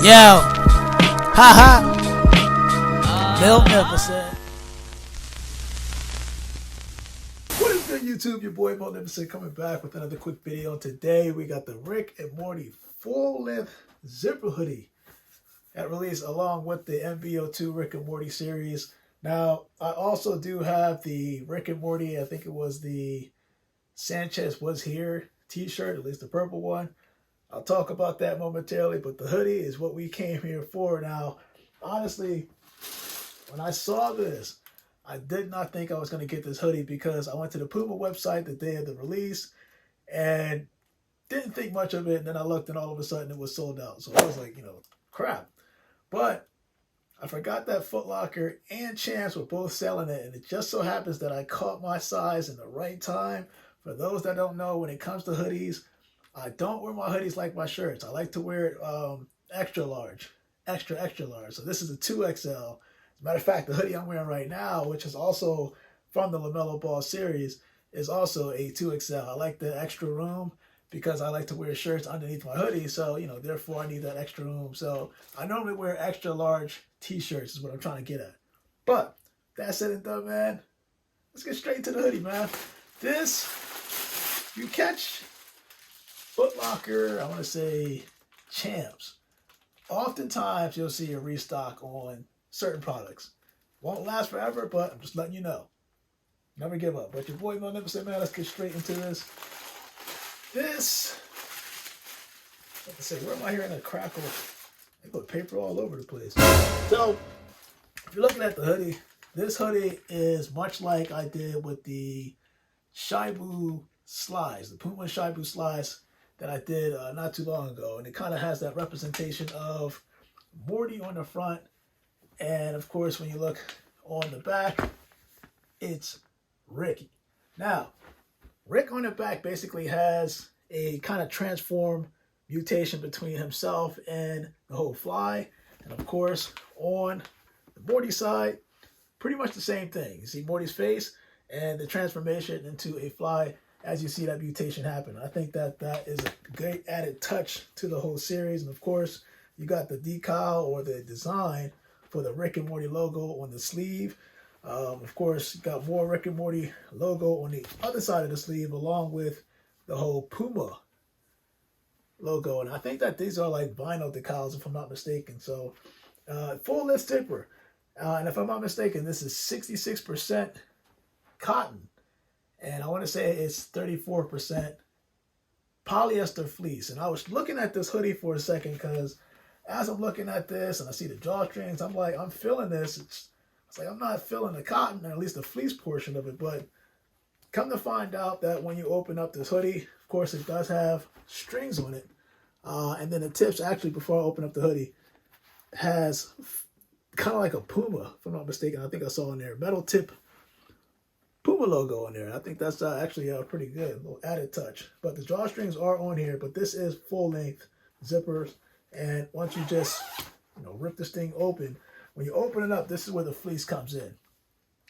Yo, haha, Bill Nicholson. What is good, YouTube? Your boy Bill Nicholson coming back with another quick video. Today we got the Rick and Morty full-length zipper hoodie that released along with the MBO2 Rick and Morty series. Now, I also do have the Rick and Morty, I think it was the Sanchez Was Here t-shirt, at least the purple one. I'll talk about that momentarily, but the hoodie is what we came here for. Now, honestly, when I saw this, I did not think I was going to get this hoodie because I went to the PUMA website the day of the release and didn't think much of it. And then I looked and all of a sudden it was sold out. So I was like, crap. But I forgot that Foot Locker and Champs were both selling it. And it just so happens that I caught my size in the right time. For those that don't know, when it comes to hoodies, I don't wear my hoodies like my shirts. I like to wear it extra large, extra large. So this is a 2XL. As a matter of fact, the hoodie I'm wearing right now, which is also from the LaMelo Ball series, is also a 2XL. I like the extra room because I like to wear shirts underneath my hoodie. So, therefore I need that extra room. So I normally wear extra large t-shirts is what I'm trying to get at. But that said and done, man, let's get straight to the hoodie, man. This, you catch Foot Locker, I want to say Champs, oftentimes you'll see a restock on certain products. Won't last forever, but I'm just letting you know. Never give up. But your boy Bill Nicholson, man, let's get straight into this. This, like I say, where am I hearing a crackle? They put paper all over the place. So, if you're looking at the hoodie, this hoodie is much like I did with the Shibu slides, the PUMA Shibu slides that I did not too long ago. And it kind of has that representation of Morty on the front. And of course, when you look on the back, it's Ricky. Now, Rick on the back basically has a kind of transform mutation between himself and the whole fly. And of course, on the Morty side, pretty much the same thing. You see Morty's face and the transformation into a fly as you see that mutation happen. I think that is a great added touch to the whole series. And of course, you got the decal or the design for the Rick and Morty logo on the sleeve. Of course, you got more Rick and Morty logo on the other side of the sleeve, along with the whole PUMA logo. And I think that these are like vinyl decals, if I'm not mistaken. So, full length zipper. And if I'm not mistaken, this is 66% cotton. And I want to say it's 34% polyester fleece. And I was looking at this hoodie for a second because as I'm looking at this and I see the drawstrings, I'm like, I'm feeling this. It's like I'm not feeling the cotton, or at least the fleece portion of it. But come to find out that when you open up this hoodie, of course, it does have strings on it. And then the tips, actually, before I open up the hoodie, has kind of like a PUMA, if I'm not mistaken. I think I saw in there, metal tip PUMA logo on there. I think that's actually pretty good, a little added touch. But the drawstrings are on here, but this is full-length zippers. And once you just, rip this thing open, when you open it up, this is where the fleece comes in.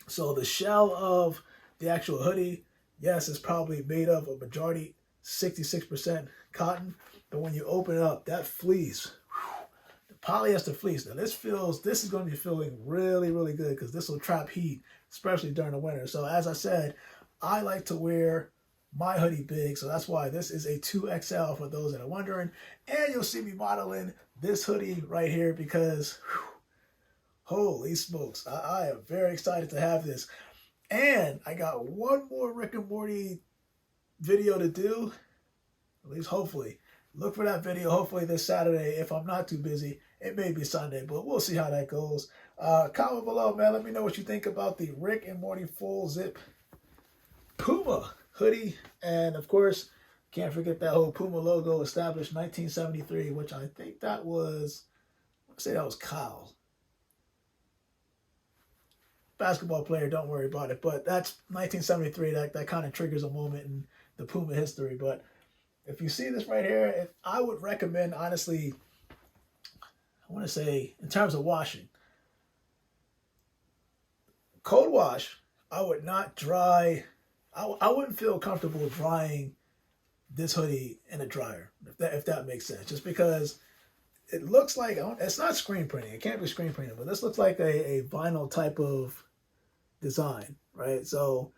So the shell of the actual hoodie, yes, it's probably made of a majority, 66% cotton. But when you open it up, that fleece, the polyester fleece, now this is going to be feeling really, really good because this will trap heat, especially during the winter. So as I said, I like to wear my hoodie big, so that's why this is a 2XL for those that are wondering. And you'll see me modeling this hoodie right here because, holy smokes, I am very excited to have this. And I got one more Rick and Morty video to do, at least hopefully. Look for that video hopefully this Saturday. If I'm not too busy, it may be Sunday, but we'll see how that goes. Comment below, man. Let me know what you think about the Rick and Morty full zip PUMA hoodie. And of course, can't forget that whole PUMA logo, established 1973, which I think that was, let's say that was Kyle. Basketball player, don't worry about it. But that's 1973. That kind of triggers a moment in the PUMA history. But if you see this right here, I would recommend, honestly, I want to say, in terms of washing, cold wash, I would not dry. I wouldn't feel comfortable drying this hoodie in a dryer, if that makes sense. Just because it looks like, it's not screen printing. It can't be screen printing, but this looks like a vinyl type of design, right? So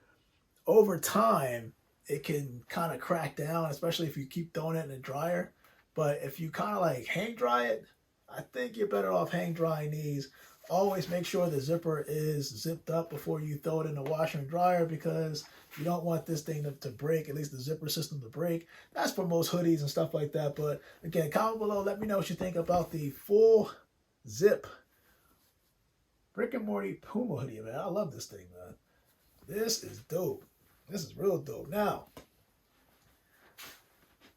over time, it can kind of crack down, especially if you keep throwing it in the dryer. But if you kind of like hang dry it, I think you're better off hang drying these. Always make sure the zipper is zipped up before you throw it in the washer and dryer, because you don't want this thing to break, at least the zipper system to break. That's for most hoodies and stuff like that. But again, comment below. Let me know what you think about the full zip Rick and Morty PUMA hoodie, man. I love this thing, man. This is dope. This is real dope. Now,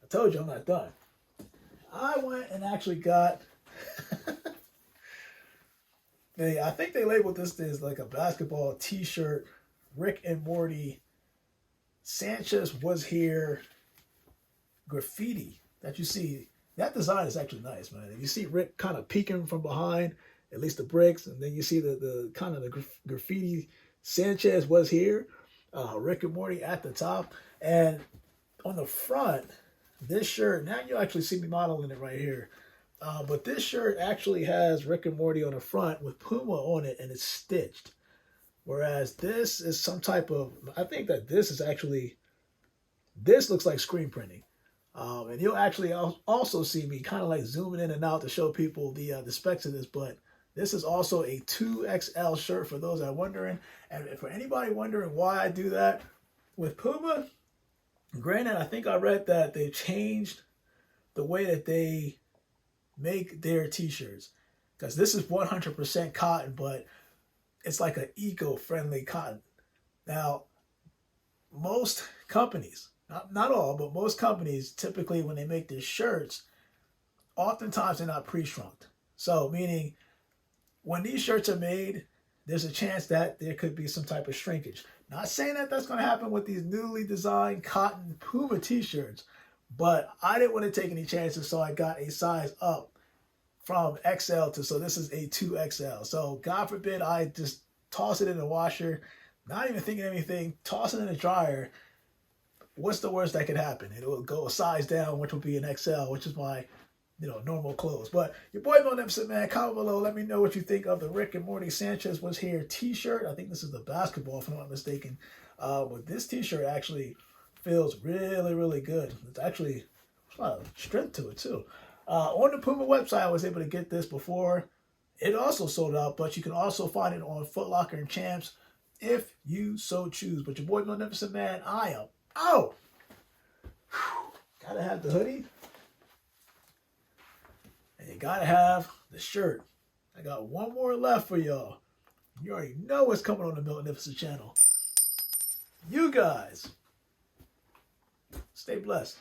I told you I'm not done. I went and actually got, I think they labeled this as like a basketball t-shirt, Rick and Morty, Sanchez was here, graffiti that you see. That design is actually nice, man. You see Rick kind of peeking from behind, at least the bricks, and then you see the kind of the graffiti, Sanchez was here, Rick and Morty at the top. And on the front, this shirt, now you actually see me modeling it right here. But this shirt actually has Rick and Morty on the front with PUMA on it, and it's stitched. Whereas this is some type of, I think that this is actually, this looks like screen printing. And you'll actually also see me kind of like zooming in and out to show people the specs of this. But this is also a 2XL shirt for those that are wondering. And for anybody wondering why I do that, with PUMA, granted, I think I read that they changed the way that they make their t-shirts, because this is 100% cotton, but it's like an eco-friendly cotton. Now, most companies, not all, but most companies, typically when they make their shirts, oftentimes they're not pre-shrunk. So meaning when these shirts are made, there's a chance that there could be some type of shrinkage. Not saying that that's going to happen with these newly designed cotton PUMA t-shirts, but I didn't want to take any chances, so I got a size up from XL to, so this is a 2XL. So God forbid I just toss it in the washer, not even thinking anything, toss it in the dryer. What's the worst that could happen? It will go a size down, which will be an XL, which is my, normal clothes. But your boy Mo Never Said, man, comment below. Let me know what you think of the Rick and Morty Sanchez was here t-shirt. I think this is the basketball, if I'm not mistaken. But this t-shirt actually feels really, really good. It's actually a lot of strength to it too. On the PUMA website, I was able to get this before it also sold out, but you can also find it on Foot Locker and Champs if you so choose. But your boy Mo Never Said, man, I am out. Gotta have the hoodie. And you gotta have the shirt. I got one more left for y'all. You already know what's coming on the Magnificent channel. You guys, stay blessed.